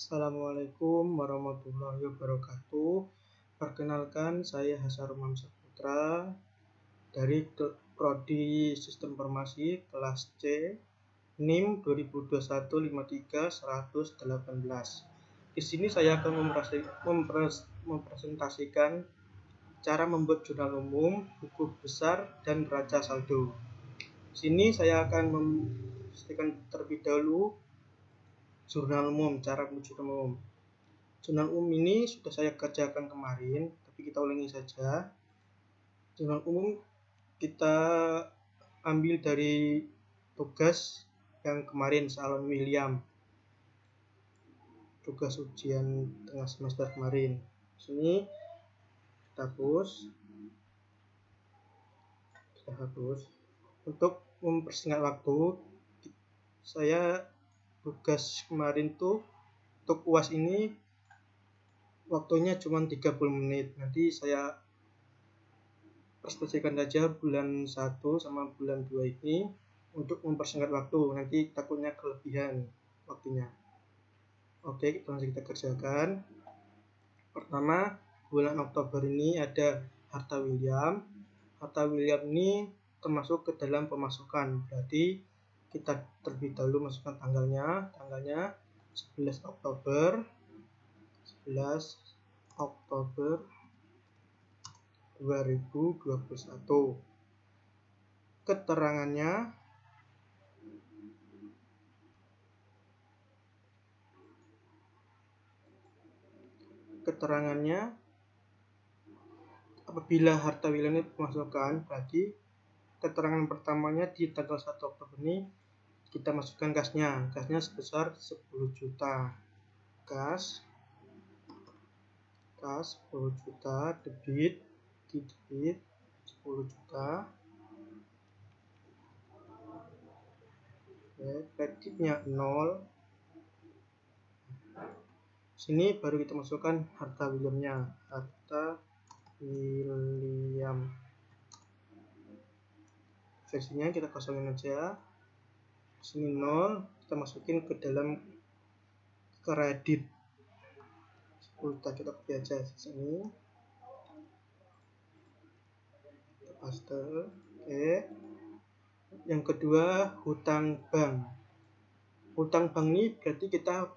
Assalamualaikum warahmatullahi wabarakatuh. Perkenalkan, saya Hasaruman Saputra dari Prodi Sistem Informasi kelas C, NIM 2021-53-118. Di sini saya akan mempresentasikan cara membuat jurnal umum, buku besar, dan neraca saldo. Di sini saya akan memastikan terlebih dahulu jurnal umum, cara membuat jurnal umum. Jurnal umum ini sudah saya kerjakan kemarin, tapi kita ulangi saja. Jurnal umum kita ambil dari tugas yang kemarin, Salon William, tugas ujian tengah semester kemarin. Sini kita hapus. Untuk mempersingkat waktu, saya tugas kemarin tuh untuk UAS ini waktunya cuma 30 menit. Nanti saya presentasikan saja bulan 1 sama bulan 2 ini untuk mempersingkat waktu. Nanti takutnya kelebihan waktunya. Oke, langsung kita kerjakan. Pertama, bulan Oktober ini ada harta William. Harta William ini termasuk ke dalam pemasukan. Berarti kita terlebih dahulu masukkan tanggalnya 11 Oktober 2021. Keterangannya apabila harta William ini pemasukan, berarti keterangan pertamanya di tanggal 1 Oktober ini kita masukkan kasnya sebesar 10 juta. Kas 10 juta, debit 10 juta. Kreditnya 0. Sini baru kita masukkan harta Williamnya. Harta William. Versinya kita kosongin aja. Sini 0, kita masukin ke dalam kredit. 10 juta kita copy aja di sini. Kita paste. Oke. Yang kedua, hutang bank. Hutang bank ini berarti kita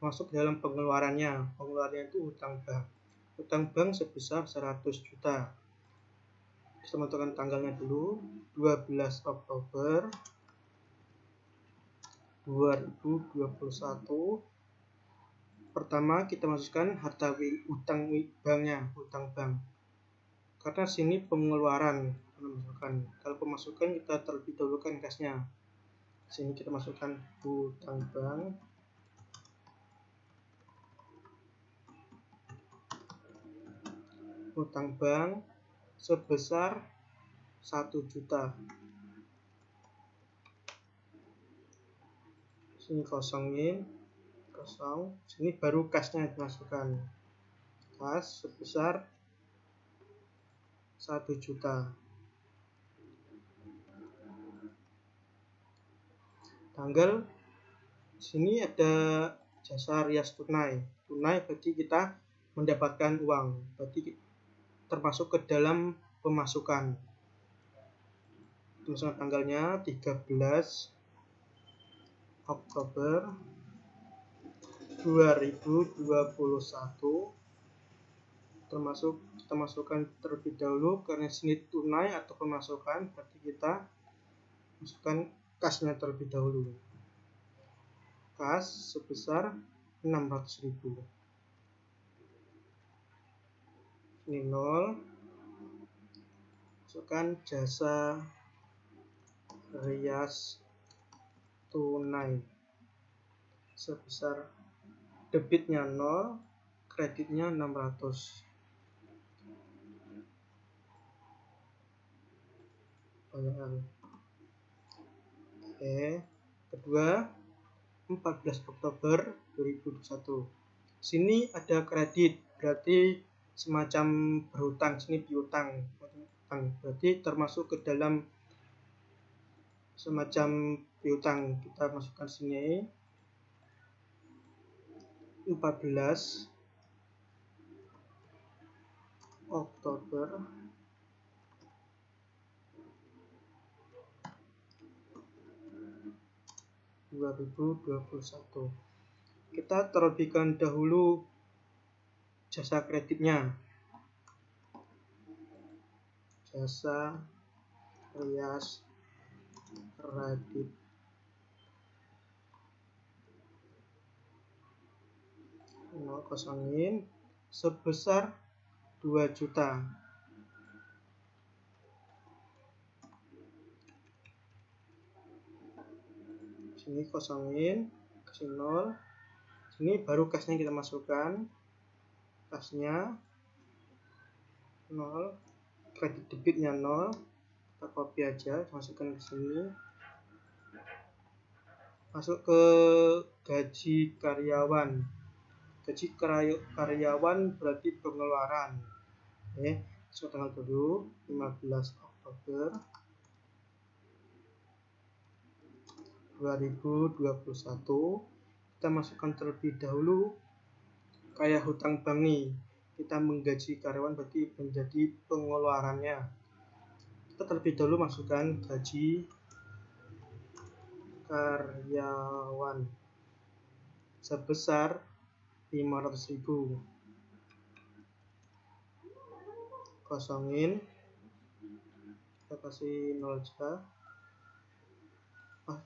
masuk dalam pengeluarannya. Pengeluarannya itu hutang bank. Hutang bank sebesar 100 juta. Kita menentukan tanggalnya dulu, 12 Oktober 2021. Pertama kita masukkan harta hutang banknya, hutang bank. Karena sini pengeluaran, kalau pemasukan kita terlebih dahulu kan kasnya. Sini kita masukkan hutang bank. Hutang bank sebesar 1 juta. Sini kosongin, kosong. Sini baru kasnya dimasukkan. Kas sebesar 1 juta. Tanggal sini ada jasa rias tunai. Tunai berarti kita mendapatkan uang. Berarti termasuk ke dalam pemasukan. Misalnya tanggalnya 13 Oktober 2021. Termasuk kita masukkan terlebih dahulu karena sini tunai atau pemasukan, berarti kita masukkan kasnya terlebih dahulu. Kas sebesar 600.000. Ini 0. Masukkan jasa rias tunai sebesar, debitnya 0, kreditnya 600. Oke. Kedua, 14 Oktober 2021. Sini ada kredit, berarti semacam berhutang. Sini piutang, berarti termasuk ke dalam semacam piutang. Kita masukkan sini 14 Oktober 2021. Kita terlebihkan dahulu jasa kreditnya. Jasa rias kredit kosongin sebesar 2 juta. Sini kosongin, kasih 0. Sini baru kasnya kita masukkan. Kasnya 0, kredit debitnya 0. Kita copy aja, masukkan ke sini. Masuk ke gaji karyawan. Gaji karyawan berarti pengeluaran. Oke, masuk tanggal dulu 15 Oktober 2021. Kita masukkan terlebih dahulu kayak hutang bank nih. Kita menggaji karyawan berarti menjadi pengeluarannya. Kita terlebih dahulu masukkan gaji karyawan sebesar 500.000. Kosongin, kita kasih 0 aja.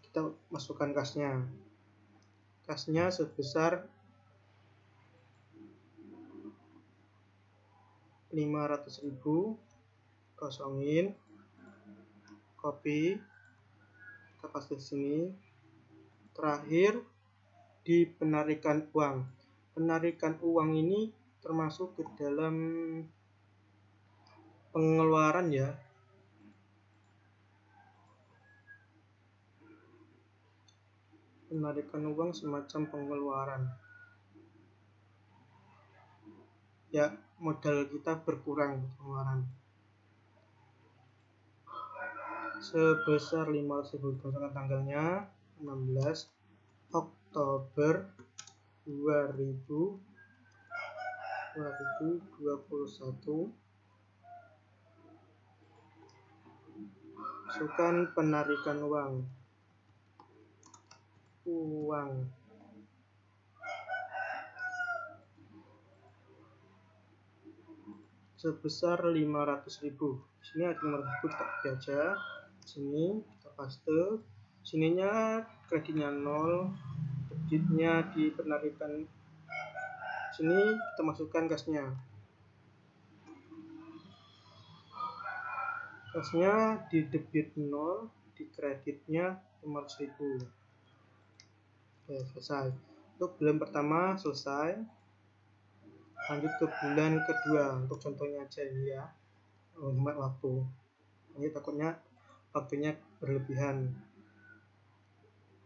Kita masukkan kasnya. Kasnya sebesar 500.000. Kosongin, copy, kita paste di sini. Terakhir di penarikan uang. Penarikan uang ini termasuk ke dalam pengeluaran ya. Penarikan uang semacam pengeluaran. Ya, modal kita berkurang pengeluaran. Sebesar 500.000. Misalkan tanggalnya 16 Oktober 2021. Masukkan penarikan uang sebesar 500.000. Sini ada 500.000, kita copy aja. Sini kita paste. Sininya kreditnya 0, debitnya di penarikan. Sini kita masukkan kasnya. Kasnya di debit 0, di kreditnya 500.000. Oke, selesai. Untuk bulan pertama selesai. Lanjut ke bulan kedua. Untuk contohnya aja ini ya. Hemat waktu. Ini takutnya waktunya berlebihan.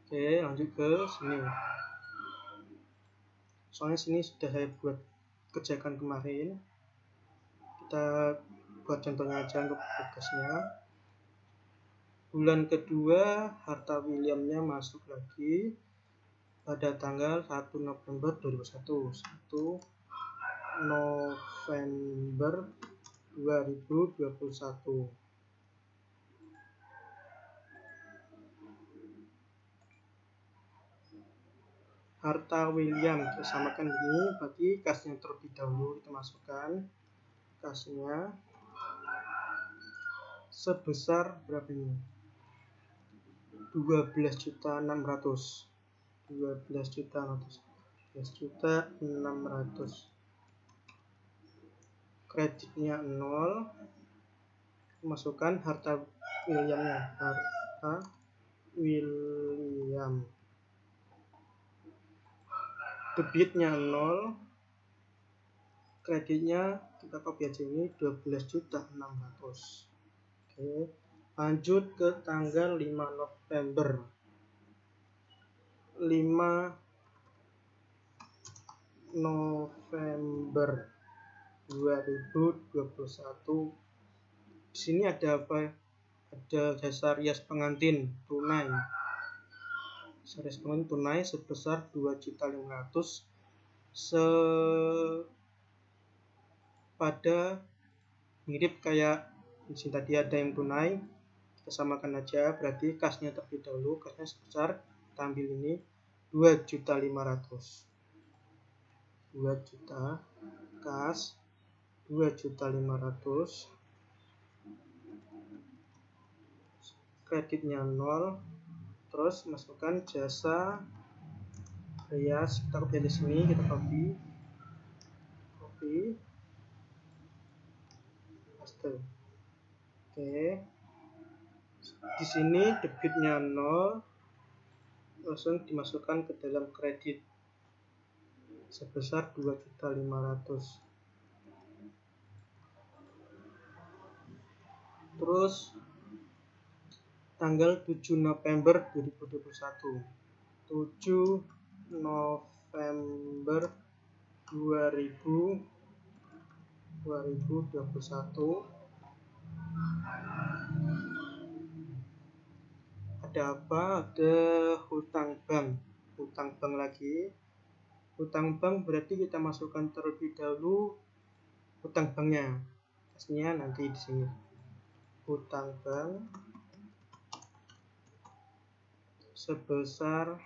Oke, lanjut ke sini. Soalnya sini sudah saya buat kerjakan kemarin. Kita buat contohnya aja untuk podcastnya. Bulan kedua harta Williamnya masuk lagi pada tanggal 1 November 2021. 1 November 2021. Harta William kita samakan ini, bagi kasnya terlebih dahulu kita masukkan kasnya sebesar berapa ini? 12.600. 12.600. Kreditnya 0. Masukkan harta Williamnya. Harta William. Debitnya 0. Kreditnya kita copy aja ini 12.600. Oke. Lanjut ke tanggal 5 November 2021. Di sini ada apa? Ada jasa rias pengantin tunai. Jasa rias pengantin tunai sebesar 2.500.000. pada mirip kayak di sini tadi ada yang tunai, kita samakan aja, berarti kasnya terlebih dahulu, kasnya sebesar, kita ambil ini 2.500.000, 2 juta, kas 2.500.000, kreditnya 0, terus masukkan jasa rias, kita copy di sini, kita copy, paste. Oke, di sini debitnya 0, langsung dimasukkan ke dalam kredit sebesar 2.500.000. Terus tanggal 7 November 2021, 7 November 2021, ada apa? Ada hutang bank lagi. Hutang bank berarti kita masukkan terlebih dahulu hutang banknya, kasnya nanti di sini. Hutang bank sebesar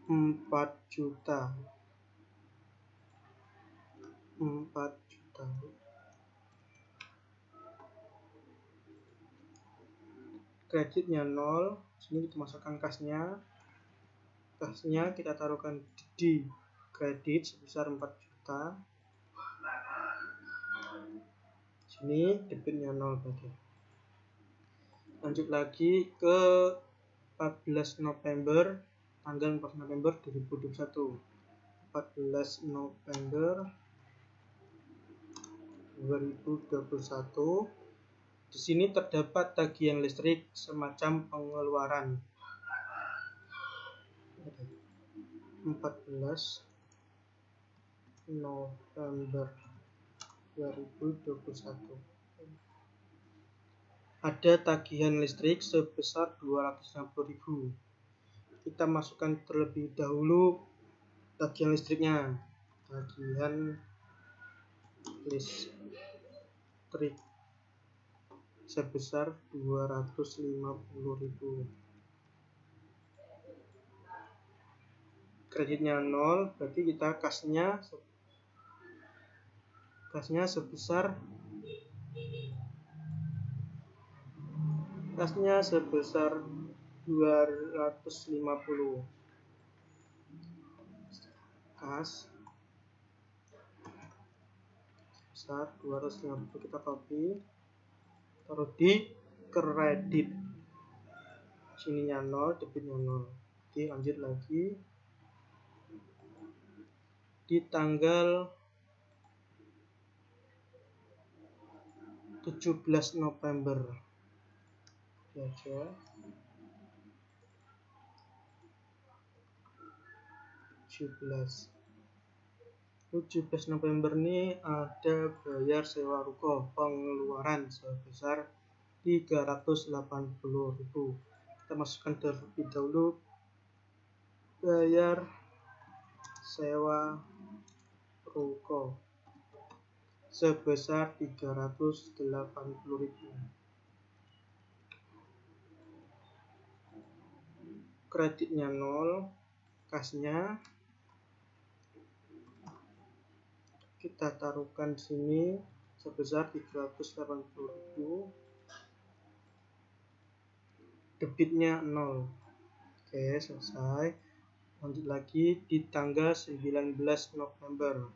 4 juta. Kreditnya 0, sini kita masukkan kasnya kita taruhkan di kredit sebesar 4 juta. Sini debitnya 0 berarti. Lanjut lagi ke 14 November, tanggal 14 November 2021. 14 November 2021. Di sini terdapat tagihan listrik semacam pengeluaran. 14 November 2021. Ada tagihan listrik sebesar 260.000. Kita masukkan terlebih dahulu tagihan listriknya. Tagihan listrik sebesar 250.000. Kreditnya 0, berarti kita kasnya sebesar 250. Kas sebesar 250, kita copy, taruh di kredit. Sininya 0, debitnya 0. Oke, lanjut lagi. Di tanggal 17 November aja. 17 November ini ada bayar sewa ruko pengeluaran sebesar 380.000. Kita masukkan terlebih dahulu bayar sewa ruko sebesar 380.000. Kreditnya 0, kasnya kita taruhkan di sini sebesar 380.000. Debitnya 0. Oke, selesai. Lanjut lagi di tanggal 19 November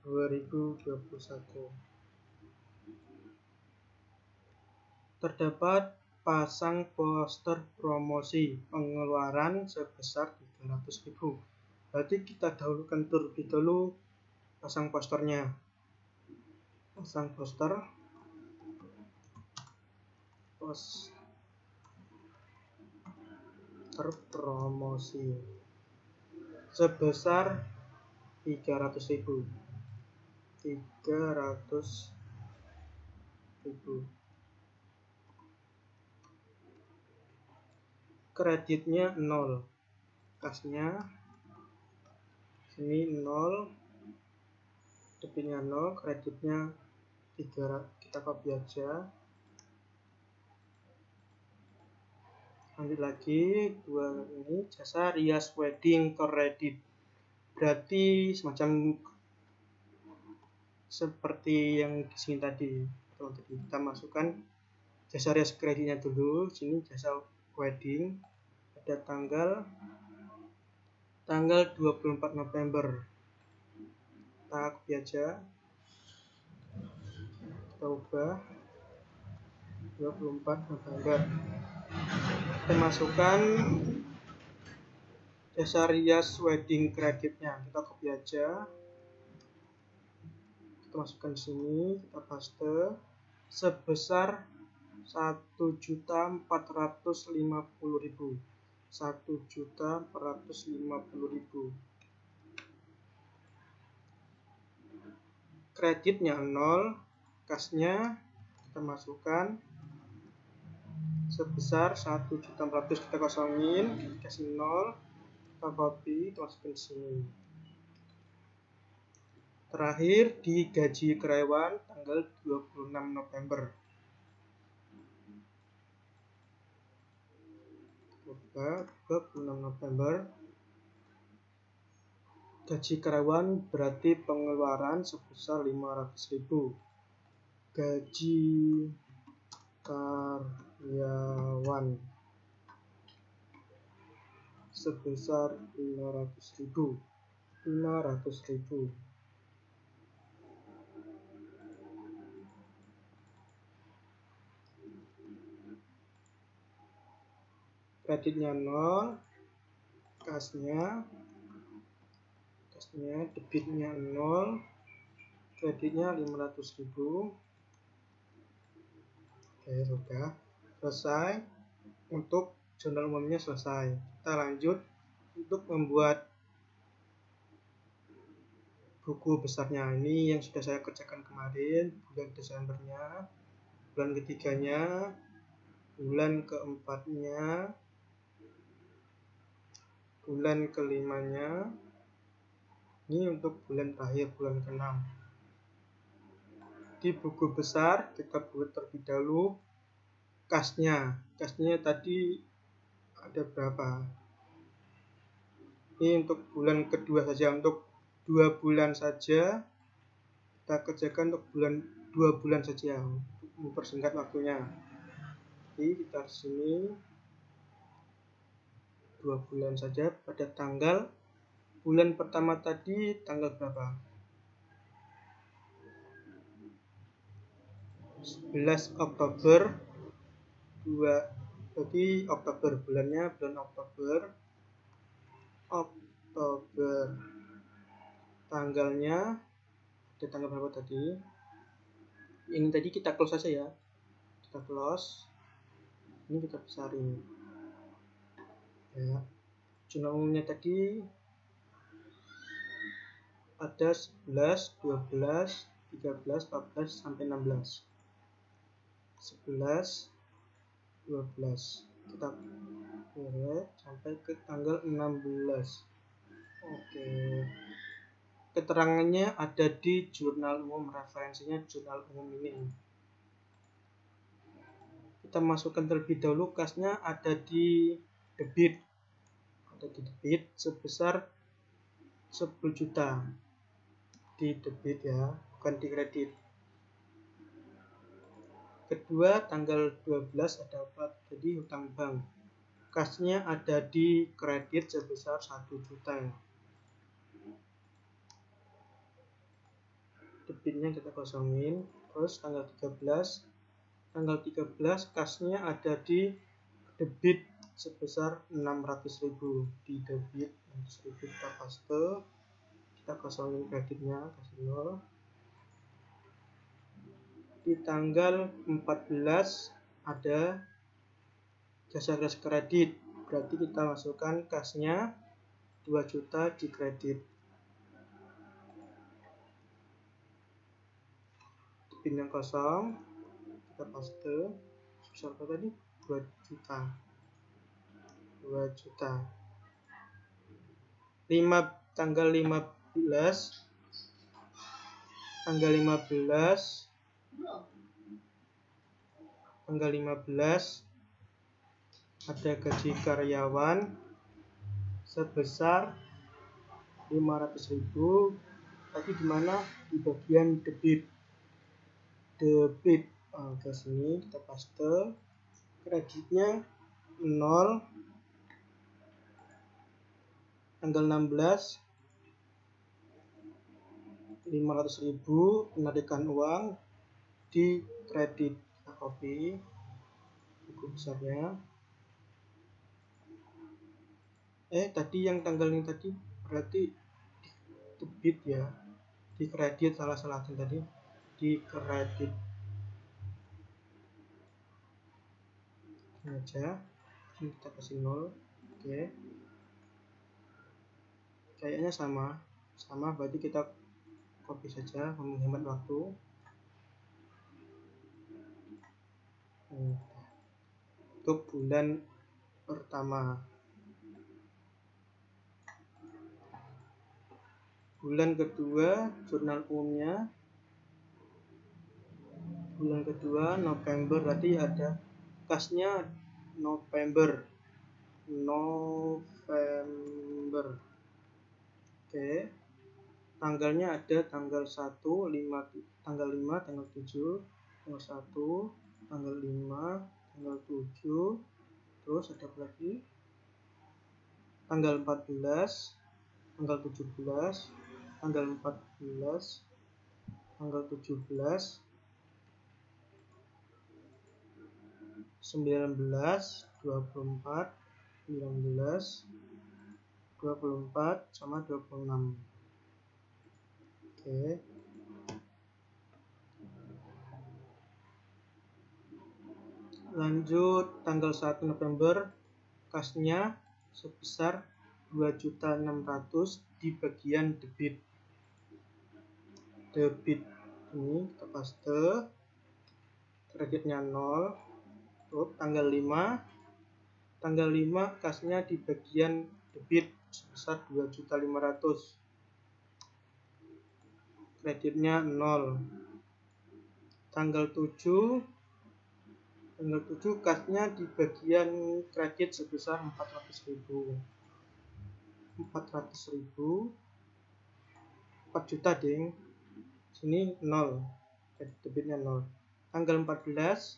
2021. Terdapat pasang poster promosi pengeluaran sebesar 300.000. Berarti kita dahulukan terlebih dahulu pasang posternya. Pasang poster promosi sebesar 300.000. kreditnya 0, kasnya sini 0, debitnya 0, kreditnya 3, kita copy aja. Lanjut lagi, dua ini jasa rias wedding kredit, berarti semacam seperti yang di sini tadi. Untuk kita masukkan jasa rias kreditnya dulu. Sini jasa wedding, ada tanggal 24 November. Kita copy aja, kita ubah 24 November. Kita masukkan jasa rias wedding kreditnya, kita copy aja, kita masukkan sini, kita paste sebesar 1.450.000, 1.450.000. Kreditnya 0, kasnya kita masukkan sebesar 1.400.000, kita kosongin, kasih 0, kita copy, kita masukin sini. Terakhir di gaji karyawan tanggal 26 November. Buka 26 November. Gaji karyawan berarti pengeluaran sebesar 500.000. Gaji karyawan sebesar 500.000. Kreditnya 0, kasnya debitnya 0, kreditnya 500.000. Oke, sudah selesai. Untuk jurnal umumnya selesai. Kita lanjut untuk membuat buku besarnya. Ini yang sudah saya kerjakan kemarin, bulan Desembernya, bulan ketiganya, bulan keempatnya, bulan kelimanya. Ini untuk bulan terakhir, bulan ke-6. Di buku besar kita buat terlebih dahulu kasnya. Kasnya tadi ada berapa? Ini untuk bulan kedua saja, untuk 2 bulan saja. Kita kerjakan untuk 2 bulan saja untuk mempersingkat waktunya. Jadi kita sini 2 bulan saja. Pada tanggal bulan pertama tadi tanggal berapa? 11 Oktober 2, berarti Oktober, bulannya bulan Oktober. Tanggalnya ada tanggal berapa tadi? Ini tadi kita close saja ya. Kita close. Ini kita besarin. Ya. Jurnal umumnya tadi ada 11, 12, 13, 14 sampai 16. 11, 12. Kita boleh sampai ke tanggal 16. Oke. Keterangannya ada di jurnal umum, referensinya jurnal umum ini. Kita masukkan terlebih dahulu kasnya ada di debit. Ada di debit sebesar 10 juta. Di debit ya, bukan di kredit. Kedua tanggal 12 ada apa? Jadi hutang bank. Kasnya ada di kredit sebesar 1 juta ya. Debitnya kita kosongin. Terus tanggal 13 kasnya ada di debit sebesar 600.000. Di debit 600.000 kita paste, kita kosongin kreditnya, kasih 0. Di tanggal 14 ada jasa rias kredit, berarti kita masukkan kasnya 2 juta di kredit. Debitnya kosong, kita paste sebesar apa tadi? 2 juta. 2 juta. Tanggal 15 ada gaji karyawan sebesar 500.000. Tadi di mana? Di bagian debit. Ke sini kita paste. Kreditnya 0. Tanggal 16 500.000 penarikan uang di kredit. Kita copy buku besarnya. Tadi yang tanggal ini tadi berarti debit ya, di kredit, salah tadi di kredit ini aja. Ini kita kasih 0. Oke, kayaknya sama berarti kita copy saja menghemat waktu. Untuk bulan pertama. Bulan kedua jurnal umumnya. Bulan kedua November, berarti ada kasnya November. Oke. Tanggalnya ada tanggal 1, 5, tanggal 5, tanggal 7, tanggal 1, tanggal 5, tanggal 7. Terus ada apa lagi? Tanggal 14, tanggal 17, tanggal 14, tanggal 17, 19, 24, 19, 24 sama 26. Oke. Lanjut tanggal 1 November kasnya sebesar 2.600.000 di bagian debit. Ini kita paste. Kreditnya 0. Tanggal 5 kasnya di bagian debit sebesar 2.500.000. Kreditnya 0. Tanggal 7 kasnya di bagian kredit sebesar 400.000. 4 juta ding. Sini 0. Debitnya 0. Tanggal 14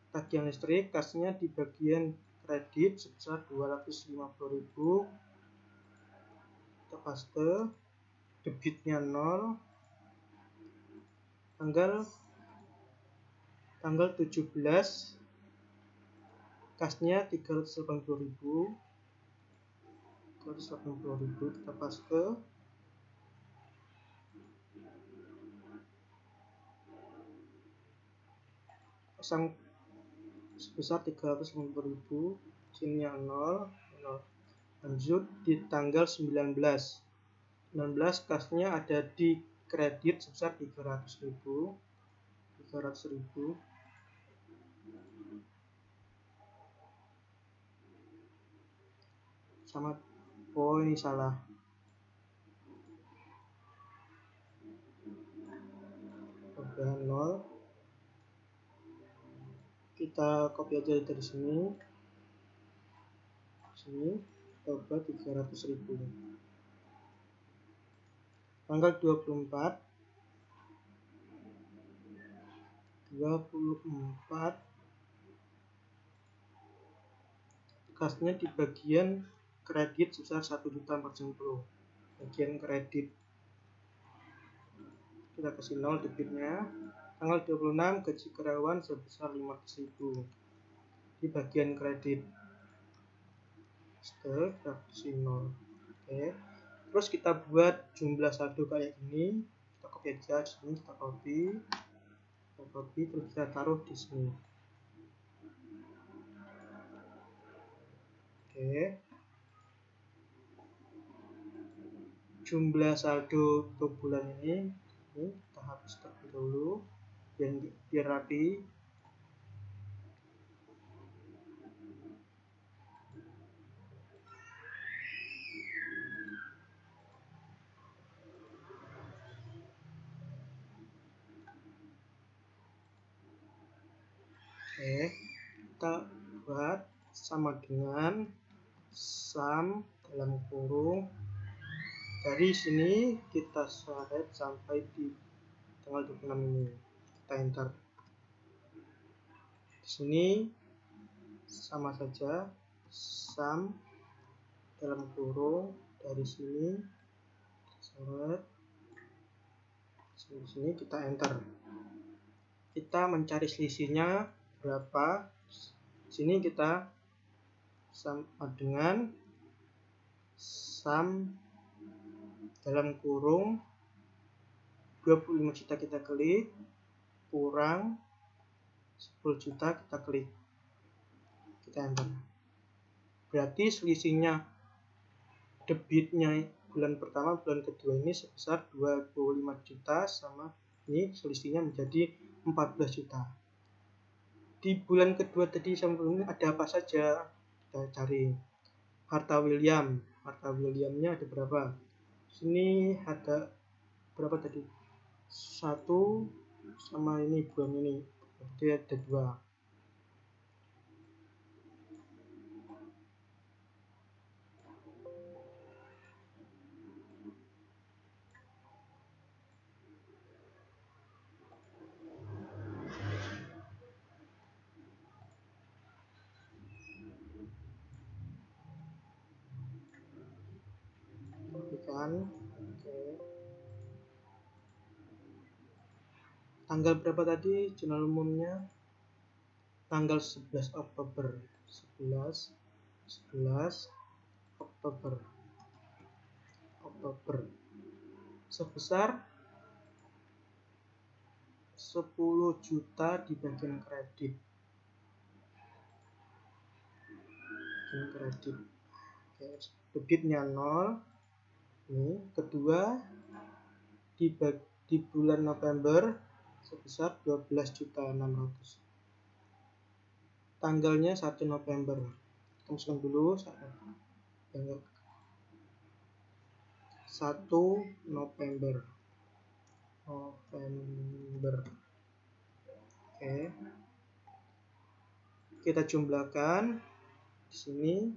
tagihan listrik kasnya di bagian kredit sebesar 250.000. Kita paste. Debitnya 0. Tanggal 17 kasnya 380.000. Kita paste. Pasang sebesar 350.000. Sini yang 0. Lanjut di tanggal 19 kasnya ada di kredit sebesar 300.000. Sama, ini salah. Udah 0. Kita copy aja dari sini. Coba 300.000. Tanggal 24 kasnya di bagian kredit sebesar 1.490.000. Bagian kredit kita kasih 0 debitnya. Tanggal 26 gaji karyawan sebesar 500.000 di bagian kredit. Kita kasih 0. Oke. Terus kita buat jumlah saldo kayak gini. Kita copy aja di sini, kita copy terus kita taruh di sini. Oke. Jumlah saldo untuk bulan ini kita hapus terlebih dahulu biar rapi. Oke, kita buat sama dengan sum dalam kurung, dari sini kita seret sampai di tanggal 26 ini. Kita enter. Di sini sama saja, sum dalam kurung, dari sini seret sini, kita enter. Kita mencari selisihnya berapa. Sini kita sama dengan sum dalam kurung 25 juta, kita klik, kurang 10 juta, kita klik, kita enter. Berarti selisihnya debitnya bulan pertama, bulan kedua ini sebesar 25 juta, sama ini selisihnya menjadi 14 juta. Di bulan kedua tadi sama ini ada apa saja, kita cari. Harta Williamnya ada berapa? Sini ada berapa tadi? 1 sama ini bulan ini, berarti ada 2. Kan, oke. Tanggal berapa tadi jurnal umumnya? Tanggal 11 Oktober. 11 Oktober. Sebesar 10 juta di bagian kredit. Oke, debitnya 0. Ini kedua di bulan November sebesar 12.600.000. Tanggalnya 1 November. Kita masukkan dulu 1 November. Oke. Kita jumlahkan di sini,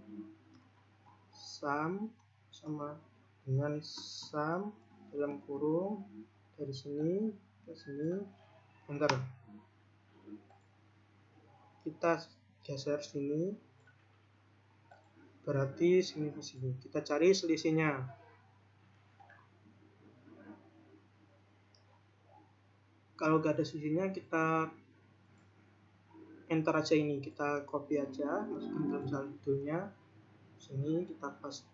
sum sama dengan sum dalam kurung, dari sini ke sini, enter. Kita geser sini, berarti sini ke sini. Kita cari selisihnya. Kalau gak ada selisihnya, kita enter aja ini, kita copy aja, masukin dalam saldonya. Sini kita paste.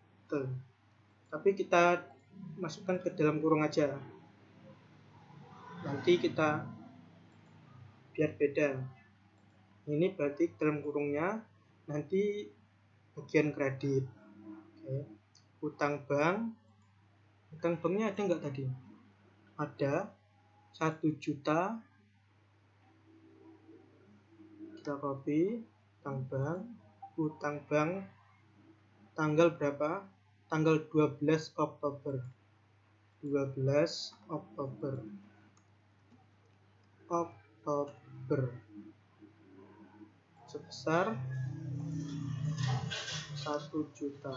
Tapi kita masukkan ke dalam kurung aja. Nanti kita biar beda. Ini berarti dalam kurungnya, nanti bagian kredit. Oke. Utang banknya ada nggak tadi? Ada 1 juta. Kita copy utang bank tanggal berapa? Tanggal 12 Oktober. Sebesar 1 juta.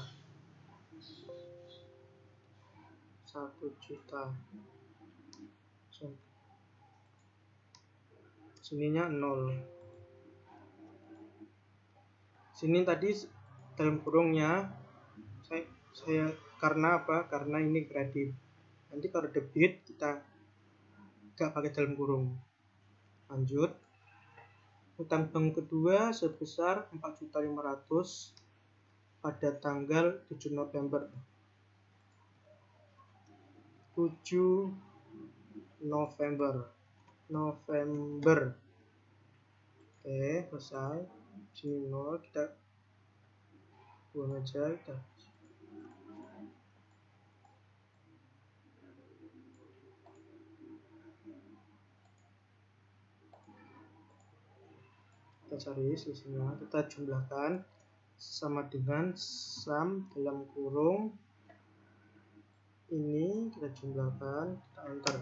Sininya 0. Sini tadi dalam kurungnya saya karena apa? Karena ini kredit. Nanti kalau debit kita gak pakai dalam kurung. Lanjut. Utang bank kedua sebesar 4.500.000 pada tanggal 7 November. Oke, selesai. Sini 0, kita buang aja. Kita cari selisihnya, kita jumlahkan sama dengan sum dalam kurung ini, kita jumlahkan, kita enter.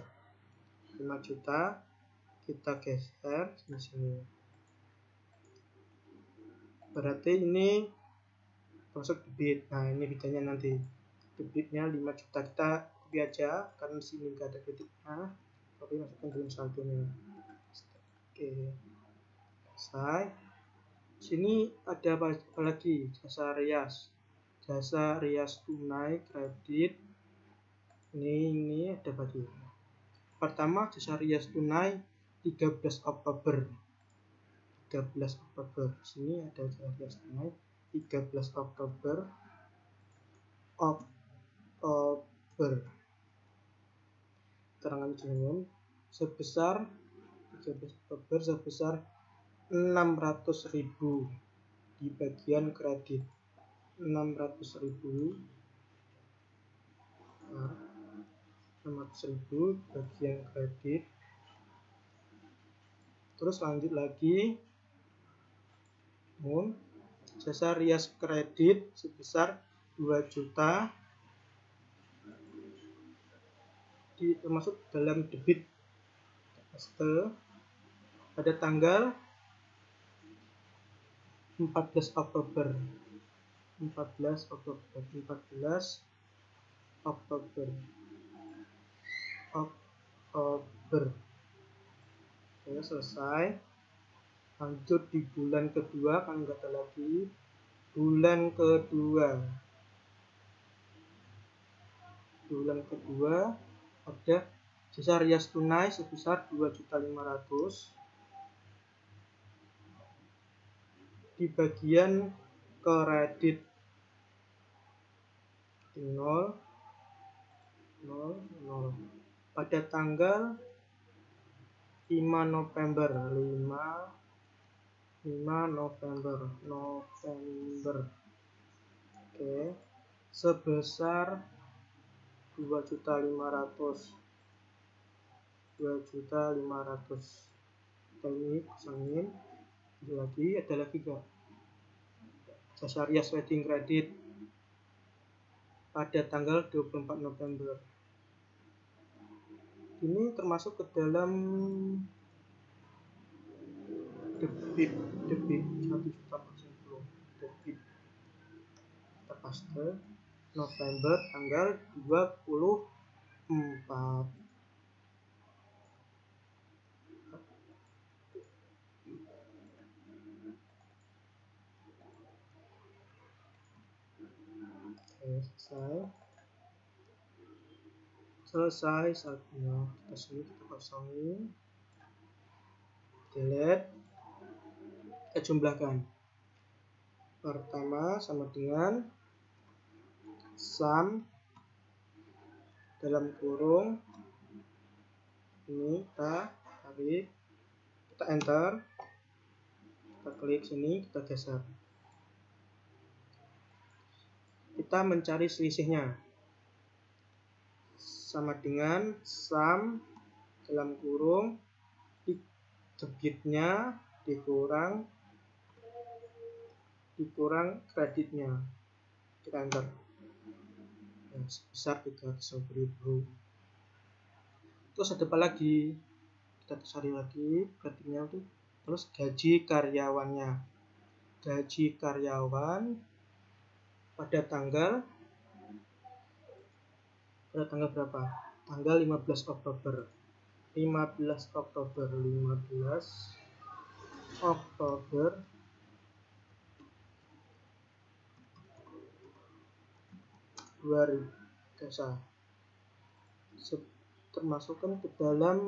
5 juta, kita geser di sini. berarti ini masuk debit. Nah, ini bedanya nanti. Debitnya 5 juta, kita copy aja karena di sini nggak ada kreditnya. Copy, masukkan dalam saldonya. Oke, selesai. Sini ada apa lagi? Jasa rias. Jasa rias tunai kredit. Ini ada bagi. Pertama, jasa rias tunai 13 Oktober. 13 Oktober. Sini ada jasa rias tunai 13 Oktober. Keterangan umum sebesar 13 Oktober sebesar 600.000 di bagian kredit. 600.000 bagian kredit. Terus lanjut lagi, jasa rias kredit sebesar 2 juta termasuk dalam debit pada tanggal 14 Oktober. Oke, selesai. Lanjut di bulan kedua, kan nggak ada lagi. Bulan kedua ada jasa rias tunai sebesar 2.500.000 di bagian kredit 0 pada tanggal 5 November. Oke, sebesar 2.500.000. Ini kusangin ada lagi gak? Jasa rias wedding credit pada tanggal 24 November. Ini termasuk ke dalam debit 1.000.000 debit. Kita paste November tanggal 24. Oke, selesai saldonya. Kita sini kita kosongin, delete, kita jumlahkan. Pertama sama dengan sum dalam kurung ini, kita tarik, kita enter, kita klik sini, kita geser. Kita mencari selisihnya sama dengan sum dalam kurung debitnya dikurang kreditnya. Kita enter. Sebesar 300.000. Terus ada apa lagi? Kita cari lagi kreditnya itu. Terus gaji karyawannya. Gaji karyawan pada tanggal berapa? Tanggal 15 Oktober 2000 termasukkan ke dalam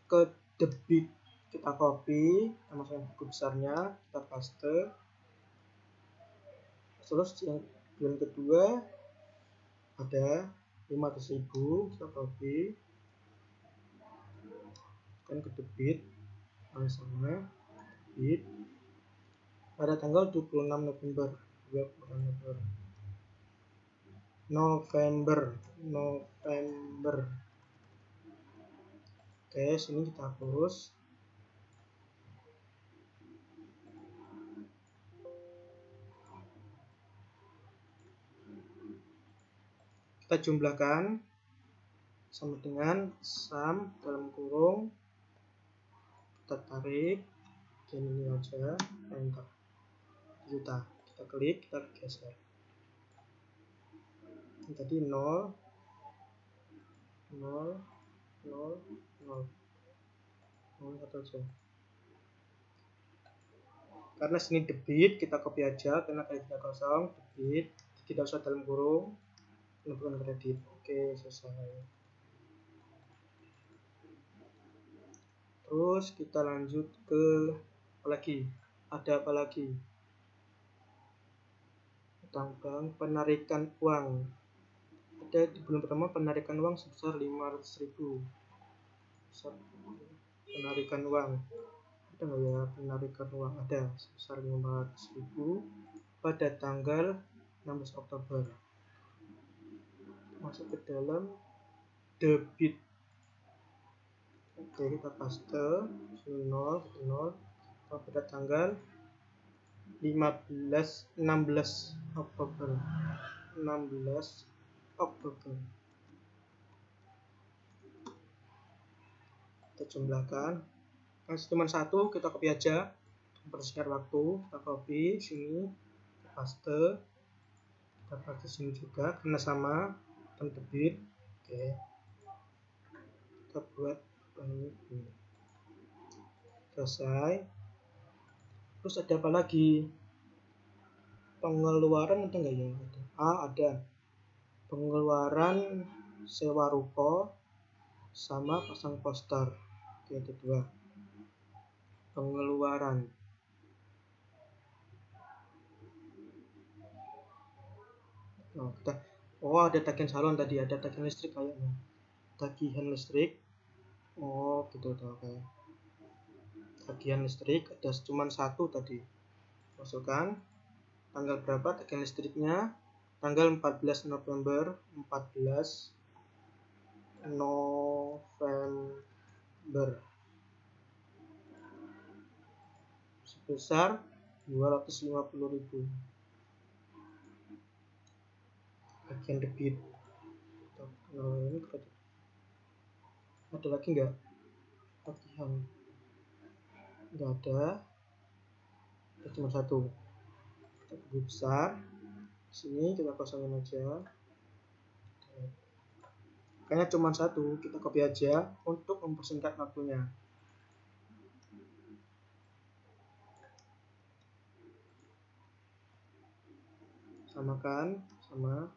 ke debit. Kita copy, kita masukkan buku besarnya, kita paste. Terus yang bulan kedua ada 500.000, kita copy kan ke debit sama debit pada tanggal 26 November. Oke, sini kita hapus. Kita jumlahkan sama dengan sum dalam kurung, kita tarik, bagian ini aja, enter, juta, kita klik, kita geser. Ini tadi 0 0 0 0 satu aja. Karena sini debit, kita copy aja, karena kreditnya kosong, debit, tidak usah dalam kurung, ini bukan kredit. Oke, selesai. Terus kita lanjut ke apa lagi? Ada apa lagi? Tentang penarikan uang. Ada di bulan pertama penarikan uang sebesar 500.000. Penarikan uang. Ada nggak ya penarikan uang? Ada sebesar 500.000 pada tanggal 16 Oktober. Masuk ke dalam debit. Oke, kita paste 0 pada tanggal 16 Oktober. 16 Oktober. Kita jumlahkan. Cuma satu, kita copy aja. Mempersingkat waktu, kita copy sini, kita paste. Kita paste sini juga karena sama dan debit. Oke. Kita buat ini. Selesai. Terus ada apa lagi? Pengeluaran ada nggak ya? Ada. Pengeluaran sewa ruko sama pasang poster. Oke, itu dua. Pengeluaran. Ada tagihan salon tadi, ada tagihan listrik kayaknya. Tagihan listrik. Gitu oke. Tagihan listrik ada cuma satu tadi. Masukkan tanggal berapa tagihan listriknya? Tanggal 14 November. Sebesar 250.000. Bagian debit. Ini kredit. Ada lagi nggak? Tagihan. Nggak ada. Cuma satu. Kita lebih besar. Sini kita kosongin aja. Kayaknya cuma satu, kita copy aja untuk mempersingkat waktunya. Samakan, sama.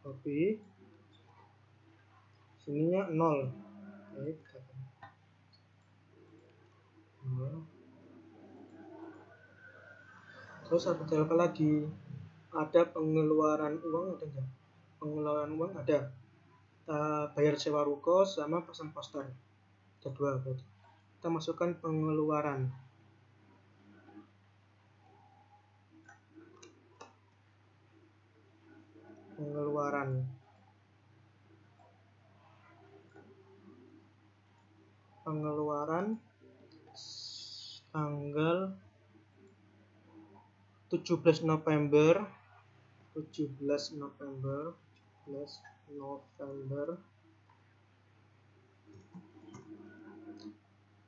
Copy. Sininya 0. Oke, kita terus ada apa lagi? Ada pengeluaran uang ada nggak? Pengeluaran uang ada. Bayar sewa ruko sama pasang poster. Ada dua berarti. Kita masukkan pengeluaran. Pengeluaran tanggal 17 November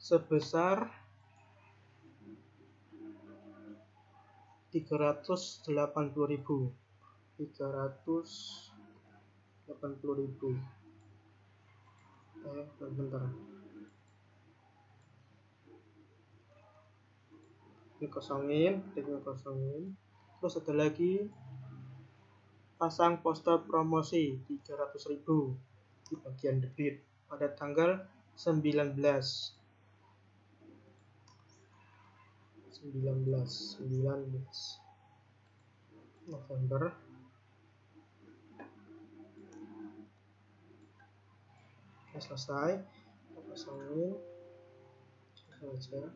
sebesar 380.000. Bentar. Ini kosongin. Terus ada lagi pasang poster promosi 300.000 di bagian debit pada tanggal 19 November. Oke, selesai. Kita kosongin saja.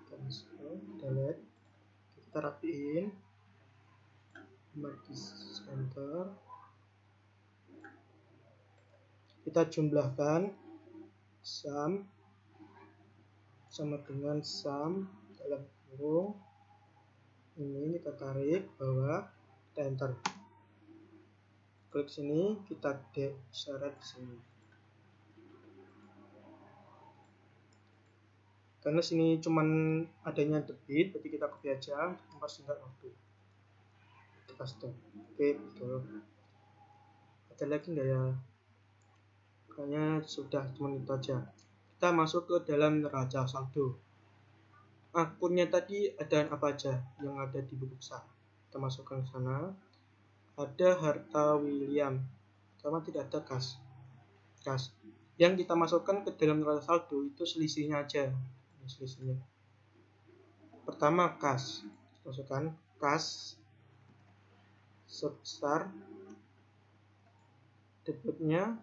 Cancel, delete. Kita rapiin. Margin center. Kita jumlahkan sum sama dengan sum dalam kurung ini, kita tarik bawah, kita enter, klik sini, kita seret sini. Karena sini cuman adanya debit, berarti kita copy aja, mempersingkat waktu. Kita stop. Oke, betul. Ada lagi nggak ya? Kayaknya sudah, cuma itu aja. Kita masuk ke dalam neraca saldo. Akunnya tadi ada apa aja yang ada di buku besar. Kita masukkan ke sana. Ada harta William, sama tidak ada kas. Yang kita masukkan ke dalam neraca saldo itu selisihnya aja. Selisihnya. Pertama kas, masukkan kas sebesar debitnya.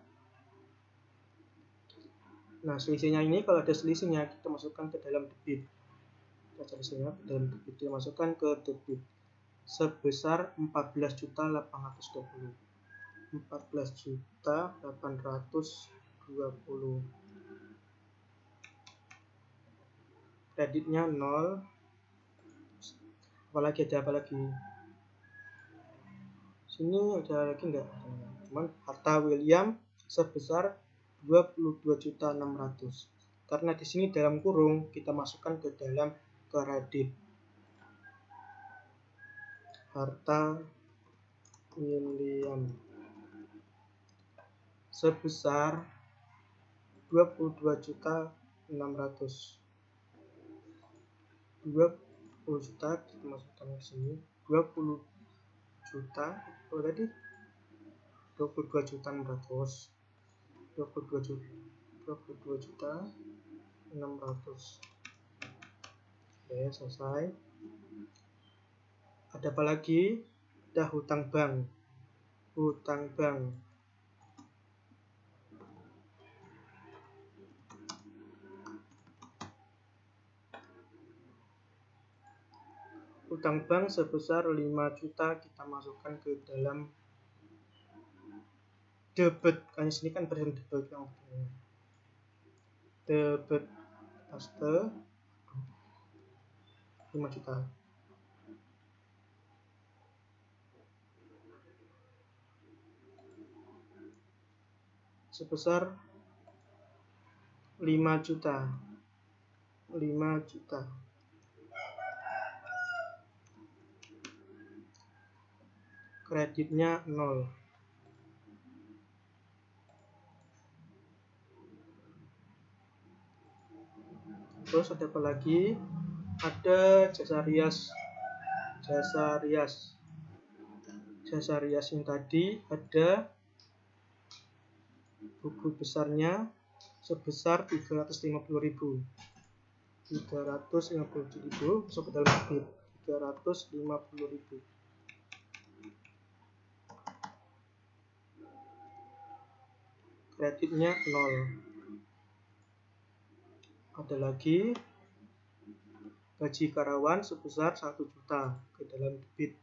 Nah, selisihnya ini kalau ada selisihnya kita masukkan ke dalam debit. Kita selisihnya ke dalam debit, kita masukkan ke debit sebesar 14.820. 14.820. Kreditnya 0. Apalagi ada apa lagi? Sini ada lagi enggak? Cuman harta William sebesar 22.600. Karena di sini dalam kurung kita masukkan ke dalam kredit. Harta William sebesar 22.600. 20 juta kita masukkan ke sini. 20 juta, oh tadi 22.600. 22 juta 600. Oke, selesai. Ada apa lagi? Ada hutang bank. Hutang bank. Hutang bank sebesar 5 juta kita masukkan ke dalam debit. Kan sini kan berarti debit yang debit paste 5 juta. Sebesar 5 juta. 5 juta. Kreditnya 0. Terus ada apa lagi? Ada jasa rias. Jasa rias yang tadi ada buku besarnya sebesar 350.000. 350.000 masuk ke dalam debit. 350.000. Kreditnya 0. Ada lagi gaji karyawan sebesar 1 juta ke dalam debit.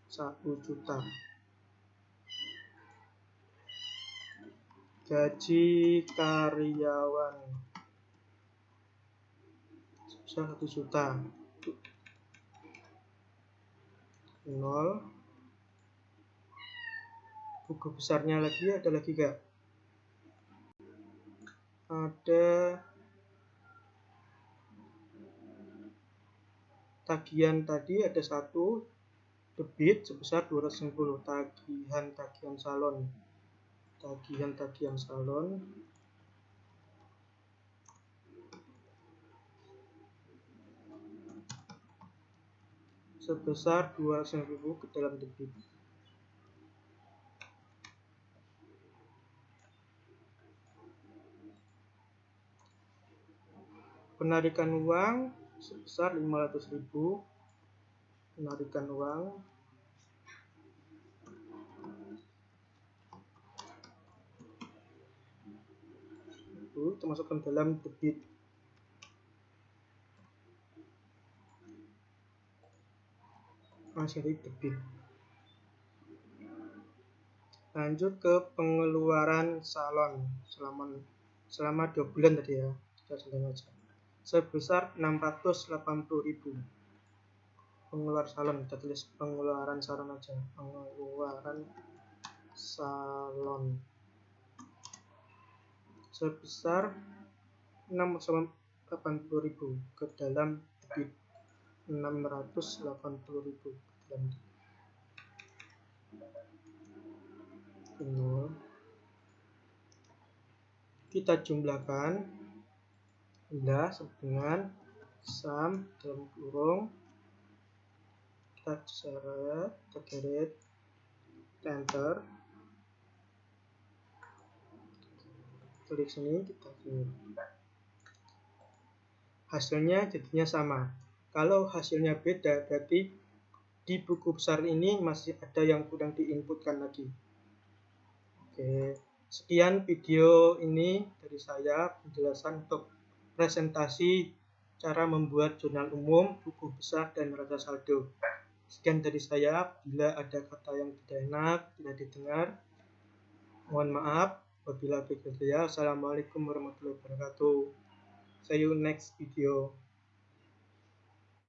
1 juta. Gaji karyawan sebesar 1 juta. 0. Buku besarnya lagi ada lagi gak? Ada tagihan tadi ada 1 debit sebesar 210. Tagihan salon. Tagihan salon sebesar 200.000 ke dalam debit. Penarikan uang sebesar 500.000. Penarikan uang itu termasukkan dalam debit. Masih debit. Lanjut ke pengeluaran salon selama 2 bulan tadi ya. Kita contohnya aja. Sebesar 680.000. pengeluar salon, kita tulis pengeluaran salon aja, pengeluaran salon sebesar 680.000 ke dalam debit, 680.000 ke dalam debit. Kita jumlahkan indah dengan sum dalam kurung, kita seret, kita garis, enter, klik sini, kita view. Hasilnya jadinya sama. Kalau hasilnya beda, berarti di buku besar ini masih ada yang kurang diinputkan lagi. Oke, sekian video ini dari saya, penjelasan untuk presentasi cara membuat jurnal umum, buku besar, dan neraca saldo. Sekian dari saya. Bila ada kata yang tidak enak, tidak didengar, mohon maaf. Wabillahi taufiq. Assalamualaikum warahmatullahi wabarakatuh. See you next video.